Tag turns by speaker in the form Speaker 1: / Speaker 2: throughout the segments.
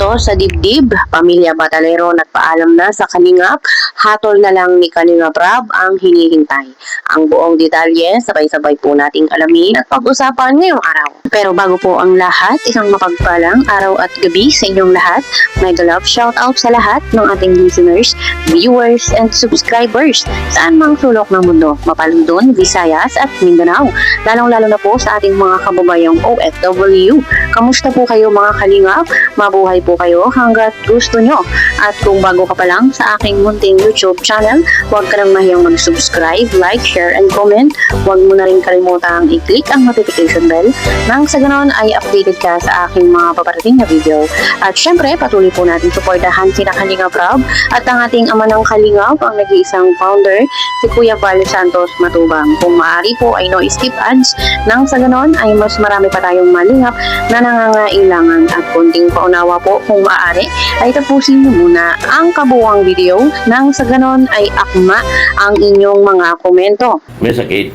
Speaker 1: Dito sa dibdib, Pamilya Batalero nagpaalam na sa Kalingap, hatol na lang ni Kalingap Rab ang hinihintay. Ang buong detalye, sabay-sabay po nating alamin at pag-usapan ngayong araw. Pero bago po ang lahat, isang mapagpalang araw at gabi sa inyong lahat. Mega love shoutout sa lahat ng ating listeners, viewers, and subscribers saan mang sulok ng mundo, Mapalundon, Visayas at Mindanao. Lalong-lalo na po sa ating mga kababayang OFW. Kamusta po kayo mga Kalingap? Mabuhay po kayo hanggat gusto nyo. At kung bago ka pa lang sa aking munting YouTube channel, huwag ka nang mahiyang mag-subscribe, like, share, and comment. Huwag mo na rin kalimutang i-click ang notification bell nang sa ganon ay updated ka sa aking mga paparating na video. At syempre, patuloy po natin suportahan sina Kalingap Rab at ang ating ama ng Kalingap, ang nag-iisang founder, si Kuya Val Santos Matubang. Kung maaari po ay no skip ads nang sa ganon ay mas marami pa tayong malingap na nangangailangan at konting paunawa po kung maaari ay tapusin niyo muna ang kabuuang video nang sa ganon ay akma ang inyong mga komento.
Speaker 2: May sakit.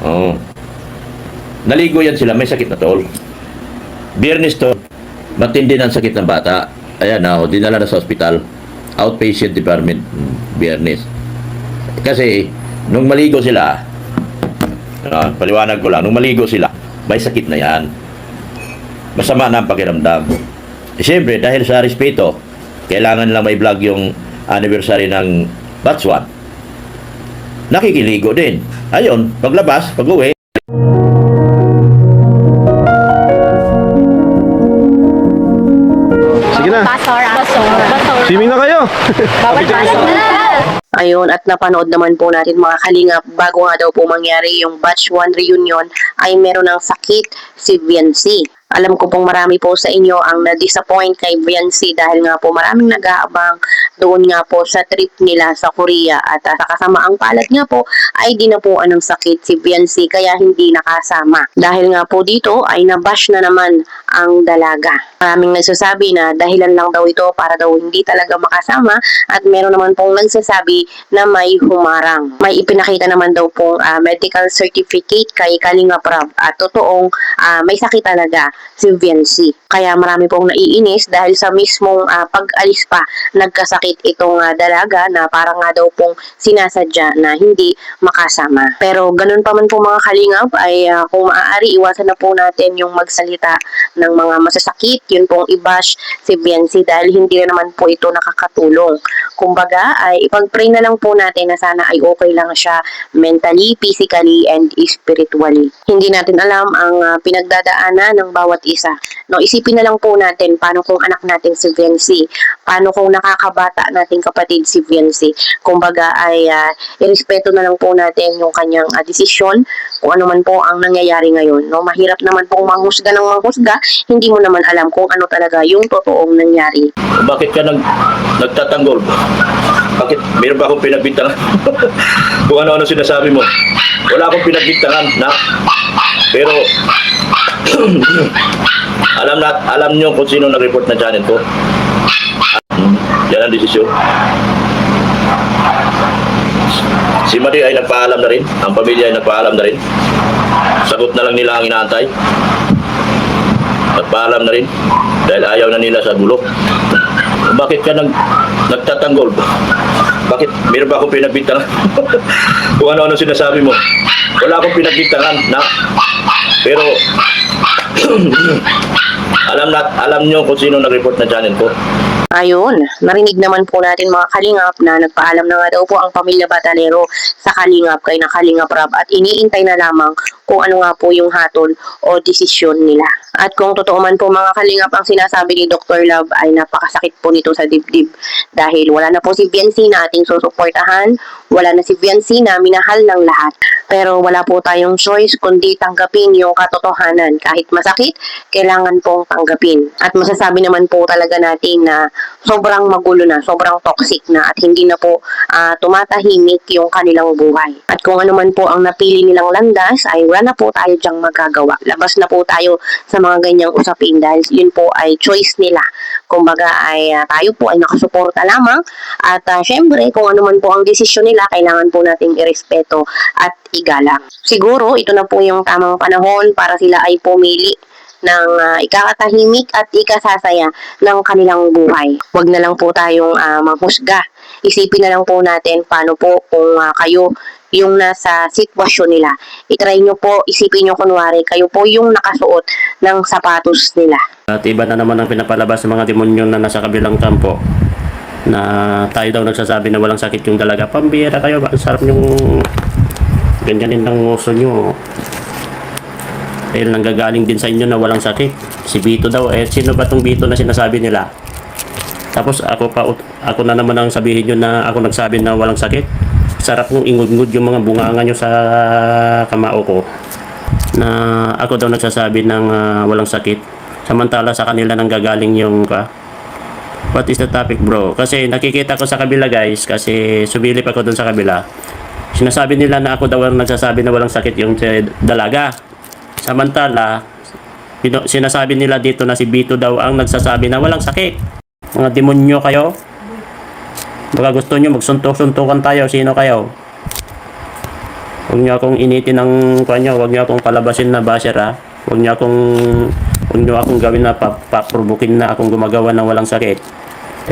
Speaker 2: Oo. Naligo yan sila, may sakit na tol. Biyernes to, matindi ng sakit ng bata. Ayan na, dinala na sa ospital. Outpatient department, Biyernes. Kasi, nung maligo sila, paliwanag ko lang, nung maligo sila, may sakit na yan. Masama na ang pakiramdam. Siyempre, dahil sa respeto, kailangan lang may vlog yung anniversary ng batch 1. Nakikiligo din. Ayun, paglabas, pag-uwi,
Speaker 3: Sige na.
Speaker 4: Basura.
Speaker 3: Swimming na kayo.
Speaker 4: Bawal basura.
Speaker 1: Ayun, at napanood naman po natin mga Kalingap, bago nga daw po mangyari yung batch 1 reunion ay meron ng sakit si Viancy. Alam ko pong marami po sa inyo ang na-disappoint kay Viancy dahil nga po maraming nag-aabang doon nga po sa trip nila sa Korea at sa kasamaang palad nga po ay dinapuan ng sakit si Viancy kaya hindi nakasama. Dahil nga po dito ay nabash na naman ang dalaga. Maraming nagsasabi na dahilan lang daw ito para daw hindi talaga makasama at meron naman pong nagsasabi na may humarang. May ipinakita naman daw pong medical certificate kay Kalingap Rab at totoong may sakit talaga si Viancy. Kaya marami pong naiinis dahil sa mismong pag-alis pa nagkasakit itong dalaga na parang nga daw pong sinasadya na hindi makasama. Pero ganun pa man po mga Kalingap ay kung maaari iwasan na po natin yung magsalita ng mga masasakit, yun pong i-bash si Viancy dahil hindi na naman po ito nakakatulong. Kumbaga ay ipag-pray na lang po natin na sana ay okay lang siya mentally, physically, and spiritually. Hindi natin alam ang pinagdadaanan ng bawat isa. No, isipin na lang po natin paano kung anak natin si Viancy, paano kung nakakabata nating kapatid si Viancy. Kumbaga ay irespeto na lang po natin yung kanyang desisyon kung ano man po ang nangyayari ngayon. No, mahirap naman pong manghusga ng manghusga, hindi mo naman alam kung ano talaga yung totoong nangyari.
Speaker 2: bakit ka nagtatanggol? Bakit? Meron ba akong pinagbintangan? Kung ano-ano sinasabi mo. Wala akong pinagbintangan na. Pero, alam nyo kung sino nag-report na channel ko. Yan ang desisyon. Si Marie ay nagpaalam na rin. Ang pamilya ay nagpaalam na rin. Sagot na lang nila ang inaantay. Nagpaalam na rin. Dahil ayaw na nila sa gulo. Bakit ka nagtatanggol? Bakit? Meron ba akong pinagbintangan? Kung ano-ano sinasabi mo. Wala akong pinagbintangan na. Pero, alam nyo kung sino nag-report na channel ko.
Speaker 1: Ayun, narinig naman po natin mga Kalingap na nagpaalam na nga daw po ang Pamilya Batalero sa Kalingap kay na Kalingap Rab at iniintay na lamang kung ano nga po yung hatol o desisyon nila. At kung totoo man po mga Kalingap ang sinasabi ni Dr. Love ay napakasakit po nito sa dibdib dahil wala na po si Viancy na ating susuportahan, wala na si Viancy na minahal ng lahat. Pero wala po tayong choice kundi tanggapin yung katotohanan. Kahit masakit, kailangan pong tanggapin. At masasabi naman po talaga natin na sobrang magulo na, sobrang toxic na at hindi na po tumatahimik yung kanilang buhay. At kung ano man po ang napili nilang landas ay wala na po tayo dyang magagawa. Labas na po tayo sa mga ganyang usapin dahil yun po ay choice nila. Kumbaga ay tayo po ay nakasuporta lamang at syempre kung ano man po ang desisyon nila kailangan po nating irespeto at igalang. Siguro ito na po yung tamang panahon para sila ay pumili ng ikakatahimik at ikasasaya ng kanilang buhay. Huwag na lang po tayong manghusga. Isipin na lang po natin paano po kung kayo yung nasa sitwasyon nila. I-try nyo po, isipin nyo kunwari, kayo po yung nakasuot ng sapatos nila.
Speaker 5: At iba na naman ang pinapalabas ng mga demonyo na nasa kabilang kampo na tayo daw nagsasabi na walang sakit yung dalaga. Pambira kayo, ang sarap yung ganyanin ng nguso nyo. Dahil nanggagaling din sa inyo na walang sakit. Si Bito daw, sino ba tong Bito na sinasabi nila? Tapos ako na naman ang sabihin nyo na ako nagsabi na walang sakit. Sarap nung ingud-ngud yung mga bunganga nyo sa kamao ko na ako daw nagsasabi ng walang sakit. Samantala sa kanila nanggagaling yung what is the topic, bro? Kasi nakikita ko sa kabila, guys, kasi subilip ako dun sa kabila. Sinasabi nila na ako daw ang nagsasabi na walang sakit yung dalaga. Samantala sinasabi nila dito na si Bito daw ang nagsasabi na walang sakit. Mga demonyo kayo. Baka gusto nyo magsuntok-suntukan tayo. Sino kayo? Huwag nyo akong initin ng kanyo. Huwag nyo akong palabasin na basher, ha. Huwag nyo akong gawin na paprobukin na akong gumagawa ng walang sakit.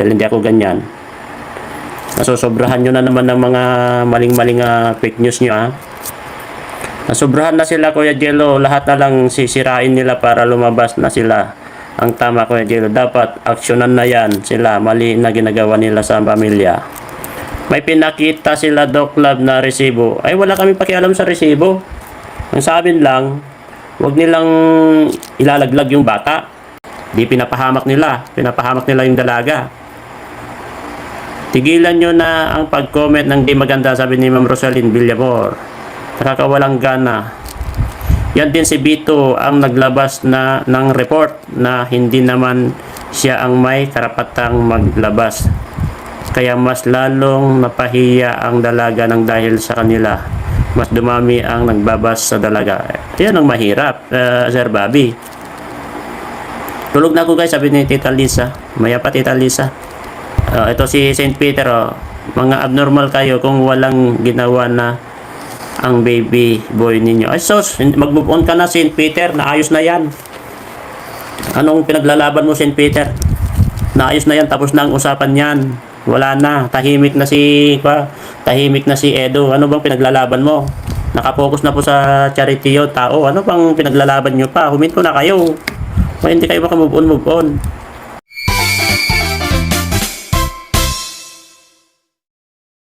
Speaker 5: Dahil hindi ako ganyan. Nasusobrahan nyo na naman ng mga maling-maling fake news nyo, ha. Nasubrahan na sila, Kuya Jello. Lahat na lang sisirain nila para lumabas na sila. Ang tama, Kuya Jello, dapat aksyonan na yan sila. Mali na ginagawa nila sa pamilya. May pinakita sila, Doc Lab, na resibo. Ay, wala kami pakialam sa resibo. Ang sabi lang, huwag nilang ilalaglag yung bata. Di pinapahamak nila. Pinapahamak nila yung dalaga. Tigilan nyo na ang pag-comment ng di maganda, sabi ni Ma'am Rosalyn Villamor. Nakakawalang gana. Yan din si Bito ang naglabas ng report na hindi naman siya ang may karapatang maglabas. Kaya mas lalong napahiya ang dalaga ng dahil sa kanila. Mas dumami ang nagbabas sa dalaga. Yan ang mahirap, Sir Bobby. Tulog na ako, guys, sabi ni Tita Lisa. Maya pa, Tita Lisa. Ito si St. Peter. Mga abnormal kayo kung walang ginawa na ang baby boy ninyo. Ay sos, mag-move on ka na, St. Peter. Naayos na yan. Anong pinaglalaban mo, St. Peter? Naayos na yan. Tapos na ang usapan yan. Wala na. Tahimik na si Edo. Ano bang pinaglalaban mo? Nakapokus na po sa charity yun, tao. Ano bang pinaglalaban nyo pa? Huminto na kayo. Kung hindi kayo maka-move on, move on.